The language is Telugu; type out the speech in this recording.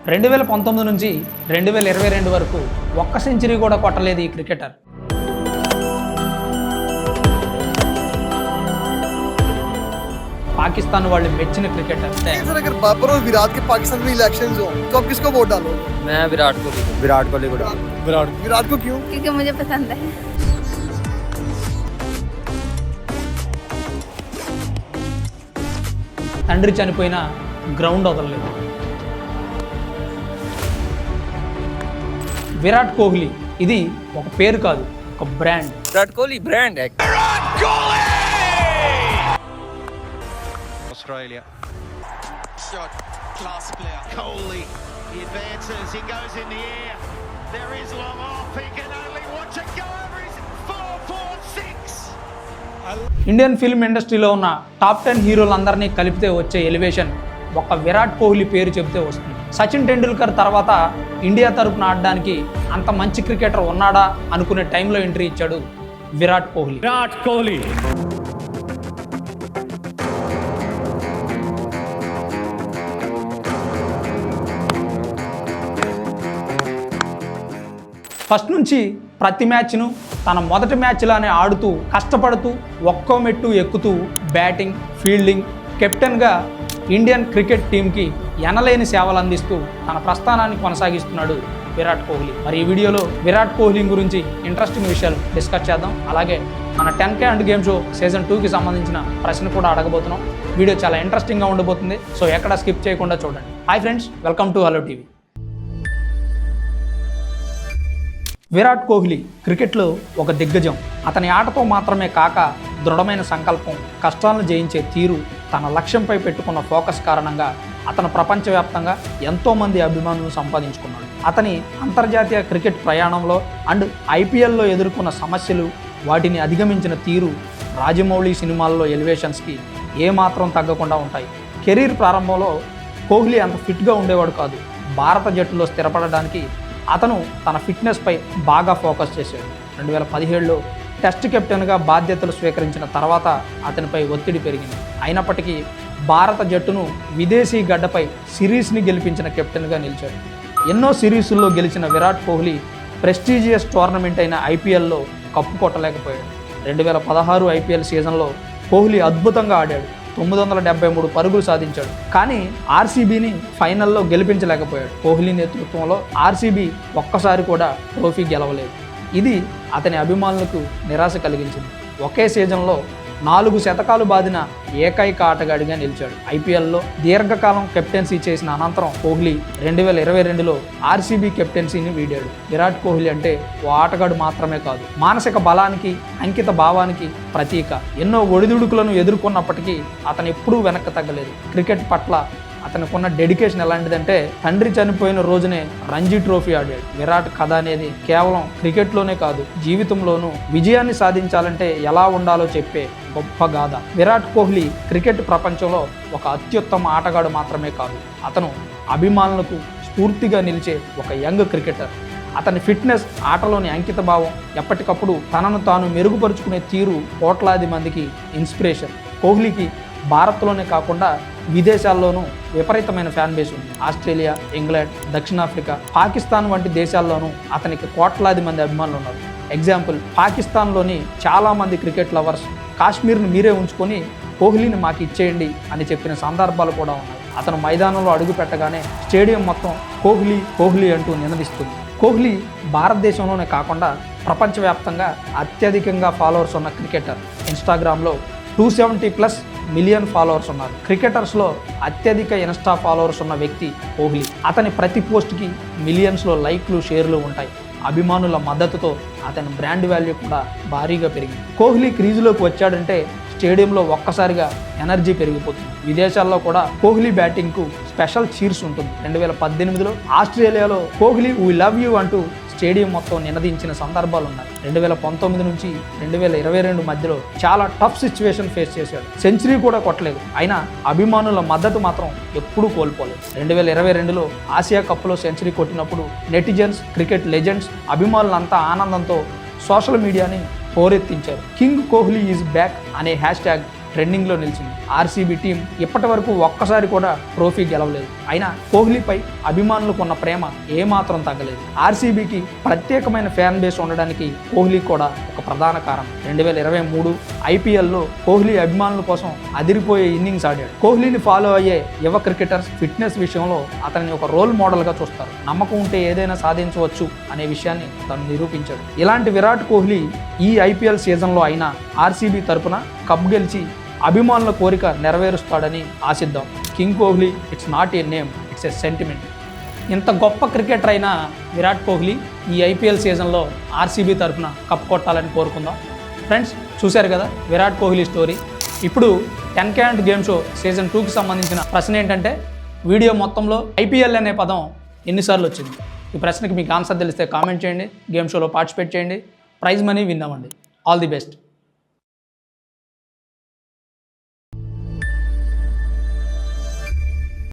2019 నుంచి 2022 వరకు ఒక్క సెంచరీ కూడా కొట్టలేదు ఈ క్రికెటర్. पाकिस्तान वाले मेच्चिन क्रिकेटर हैं। सर अगर बाबर और विराट के पाकिस्तान में इलेक्शंस हो तो आप किसको वोट डालोगे? मैं विराट कोहली को डालूंगा। विराट को क्यों? क्योंकि मुझे पसंद है। తండ్రి చనిపోయిన గ్రౌండ్ వదలలేదు. విరాట్ కోహ్లీ ఇది ఒక పేరు కాదు, ఒక బ్రాండ్. विराट कोहली ब्रांड है। Australia. Shot, class player. Kohli, he advances, he goes in the air. There is long off, he can only watch it go over his 4-4-6. Indian film ఇండస్ట్రీలో ఉన్న టాప్ 10 హీరోలందరినీ కలిపితే వచ్చే ఎలివేషన్ ఒక విరాట్ కోహ్లీ పేరు చెబితే వస్తుంది. సచిన్ టెండూల్కర్ తర్వాత ఇండియా తరపున ఆడడానికి అంత మంచి క్రికెటర్ ఉన్నాడా అనుకునే టైంలో ఎంట్రీ ఇచ్చాడు విరాట్ కోహ్లీ. ఫస్ట్ నుంచి ప్రతి మ్యాచ్ను తన మొదటి మ్యాచ్లానే ఆడుతూ కష్టపడుతూ ఒక్కో మెట్టు ఎక్కుతూ బ్యాటింగ్, ఫీల్డింగ్, కెప్టెన్గా ఇండియన్ క్రికెట్ టీంకి ఎనలేని సేవలు అందిస్తూ తన ప్రస్థానాన్ని కొనసాగిస్తున్నాడు విరాట్ కోహ్లీ. మరి ఈ వీడియోలో విరాట్ కోహ్లీ గురించి ఇంట్రెస్టింగ్ విషయాలు డిస్కస్ చేద్దాం. అలాగే మన 10K and game show season 2కి సంబంధించిన ప్రశ్న కూడా అడగబోతున్నాం. వీడియో చాలా ఇంట్రెస్టింగ్గా ఉండబోతుంది, సో ఎక్కడ స్కిప్ చేయకుండా చూడండి. Hi friends, welcome to hello TV. Virat Kohli క్రికెట్లో ఒక దిగ్గజం. అతని ఆటతో మాత్రమే కాక దృఢమైన సంకల్పం, కష్టాలను జయించే తీరు, తన లక్ష్యంపై పెట్టుకున్న ఫోకస్ కారణంగా అతను ప్రపంచవ్యాప్తంగా ఎంతోమంది అభిమానులను సంపాదించుకున్నాడు. అతని అంతర్జాతీయ క్రికెట్ ప్రయాణంలో అండ్ ఐపీఎల్లో ఎదుర్కొన్న సమస్యలు, వాటిని అధిగమించిన తీరు రాజమౌళి సినిమాల్లో ఎలివేషన్స్కి ఏమాత్రం తగ్గకుండా ఉంటాయి. కెరీర్ ప్రారంభంలో కోహ్లీ అంత ఫిట్గా ఉండేవాడు కాదు. భారత జట్టులో స్థిరపడడానికి అతను తన ఫిట్నెస్పై బాగా ఫోకస్ చేశాడు. 2017లో టెస్ట్ కెప్టెన్గా బాధ్యతలు స్వీకరించిన తర్వాత అతనిపై ఒత్తిడి పెరిగింది. అయినప్పటికీ భారత జట్టును విదేశీ గడ్డపై సిరీస్ని గెలిపించిన కెప్టెన్గా నిలిచాడు. ఎన్నో సిరీసుల్లో గెలిచిన విరాట్ కోహ్లీ ప్రెస్టీజియస్ టోర్నమెంట్ అయిన ఐపీఎల్లో కప్పు కొట్టలేకపోయాడు. 2016 ఐపీఎల్ సీజన్లో కోహ్లీ అద్భుతంగా ఆడాడు. 973 పరుగులు సాధించాడు. కానీ ఆర్సీబీని ఫైనల్లో గెలిపించలేకపోయాడు. కోహ్లీ నేతృత్వంలో ఆర్సీబీ ఒక్కసారి కూడా ట్రోఫీ గెలవలేదు. ఇది అతని అభిమానులకు నిరాశ కలిగించింది. ఒకే సీజన్లో 4 శతకాలు బాదిన ఏకైక ఆటగాడిగా నిలిచాడు. ఐపీఎల్లో దీర్ఘకాలం కెప్టెన్సీ చేసిన అనంతరం కోహ్లీ 2022లో ఆర్సీబీ కెప్టెన్సీని వీడాడు. విరాట్ కోహ్లీ అంటే ఓ ఆటగాడు మాత్రమే కాదు, మానసిక బలానికి, అంకిత భావానికి ప్రతీక. ఎన్నో ఒడిదుడుకులను ఎదుర్కొన్నప్పటికీ అతను ఎప్పుడూ వెనక్కి తగ్గలేదు. క్రికెట్ పట్ల అతనికున్న డెడికేషన్ ఎలాంటిదంటే తండ్రి చనిపోయిన రోజునే రంజీ ట్రోఫీ ఆడాడు. విరాట్ కథ అనేది కేవలం క్రికెట్లోనే కాదు, జీవితంలోనూ విజయాన్ని సాధించాలంటే ఎలా ఉండాలో చెప్పే గొప్ప గాథ. విరాట్ కోహ్లీ క్రికెట్ ప్రపంచంలో ఒక అత్యుత్తమ ఆటగాడు మాత్రమే కాదు, అతను అభిమానులకు స్ఫూర్తిగా నిలిచే ఒక యంగ్ క్రికెటర్. అతని ఫిట్నెస్, ఆటలోని అంకిత భావం, ఎప్పటికప్పుడు తనను తాను మెరుగుపరుచుకునే తీరు కోట్లాది మందికి ఇన్స్పిరేషన్. కోహ్లీకి భారత్లోనే కాకుండా విదేశాల్లోనూ విపరీతమైన ఫ్యాన్ బేస్ ఉంది. ఆస్ట్రేలియా, ఇంగ్లాండ్, దక్షిణాఫ్రికా, పాకిస్తాన్ వంటి దేశాల్లోనూ అతనికి కోట్లాది మంది అభిమానులు ఉన్నారు. ఎగ్జాంపుల్, పాకిస్తాన్లోని చాలామంది క్రికెట్ లవర్స్ కాశ్మీర్ను మీరే ఉంచుకొని కోహ్లీని మాకు ఇచ్చేయండి అని చెప్పిన సందర్భాలు కూడా ఉన్నాయి. అతను మైదానంలో అడుగు పెట్టగానే స్టేడియం మొత్తం కోహ్లీ కోహ్లీ అంటూ నినదిస్తుంది. కోహ్లీ భారతదేశంలోనే కాకుండా ప్రపంచవ్యాప్తంగా అత్యధికంగా ఫాలోవర్స్ ఉన్న క్రికెటర్. ఇన్స్టాగ్రామ్లో 270+ మిలియన్ ఫాలోవర్స్ ఉన్నారు. క్రికెటర్స్లో అత్యధిక ఇన్స్టా ఫాలోవర్స్ ఉన్న వ్యక్తి కోహ్లీ. అతని ప్రతి పోస్ట్కి మిలియన్స్లో లైక్లు, షేర్లు ఉంటాయి. అభిమానుల మద్దతుతో అతని బ్రాండ్ వాల్యూ కూడా భారీగా పెరిగింది. కోహ్లీ క్రీజులోకి వచ్చాడంటే స్టేడియంలో ఒక్కసారిగా ఎనర్జీ పెరిగిపోతుంది. విదేశాల్లో కూడా కోహ్లీ బ్యాటింగ్కు స్పెషల్ చీర్స్ ఉంటుంది. 2018లో ఆస్ట్రేలియాలో కోహ్లీ వీ లవ్ యూ అంటూ స్టేడియం మొత్తం నినదించిన సందర్భాలు ఉన్నాయి. 2019 నుంచి 2022 మధ్యలో చాలా టఫ్ సిచ్యువేషన్ ఫేస్ చేశాడు. సెంచరీ కూడా కొట్టలేదు, అయినా అభిమానుల మద్దతు మాత్రం ఎప్పుడూ కోల్పోలేదు. 2022లో ఆసియా కప్లో సెంచరీ కొట్టినప్పుడు నెటిజన్స్, క్రికెట్ లెజెండ్స్, అభిమానులంతా ఆనందంతో సోషల్ మీడియాని హోరెత్తించారు. కింగ్ కోహ్లీ ఈజ్ బ్యాక్ అనే హ్యాష్ ట్యాగ్ ట్రెండింగ్లో నిలిచింది. ఆర్సీబీ టీం ఇప్పటి వరకు ఒక్కసారి కూడా ట్రోఫీ గెలవలేదు. అయినా కోహ్లీపై అభిమానులకు ఉన్న ప్రేమ ఏమాత్రం తగ్గలేదు. ఆర్సీబీకి ప్రత్యేకమైన ఫ్యాన్ బేస్ ఉండడానికి కోహ్లీ కూడా ఒక ప్రధాన కారణం. 2023 ఐపీఎల్లో కోహ్లీ అభిమానుల కోసం అదిరిపోయే ఇన్నింగ్స్ ఆడాడు. కోహ్లీని ఫాలో అయ్యే యువ క్రికెటర్స్ ఫిట్నెస్ విషయంలో అతన్ని ఒక రోల్ మోడల్గా చూస్తారు. నమ్మకం ఉంటే ఏదైనా సాధించవచ్చు అనే విషయాన్ని తను నిరూపించాడు. ఇలాంటి విరాట్ కోహ్లీ ఈ ఐపీఎల్ సీజన్లో అయినా ఆర్సీబీ తరపున కప్ గెలిచి అభిమానుల కోరిక నెరవేరుస్తాడని ఆశిద్దాం. King Kohli it's not a name, it's a sentiment. ఇంత గొప్ప క్రికెటర్ అయిన విరాట్ కోహ్లీ ఈ ఐపీఎల్ సీజన్లో ఆర్సీబీ తరపున కప్ కొట్టాలని కోరుకుందాం. ఫ్రెండ్స్, చూశారు కదా విరాట్ కోహ్లీ స్టోరీ. ఇప్పుడు 10K గేమ్ షో సీజన్ 2కి సంబంధించిన ప్రశ్న ఏంటంటే, వీడియో మొత్తంలో ఐపీఎల్ అనే పదం ఎన్నిసార్లు వచ్చింది? ఈ ప్రశ్నకి మీకు ఆన్సర్ తెలిస్తే కామెంట్ చేయండి, గేమ్ షోలో పార్టిసిపేట్ చేయండి, ప్రైజ్ మనీ విన్ అవ్వండి. All the best.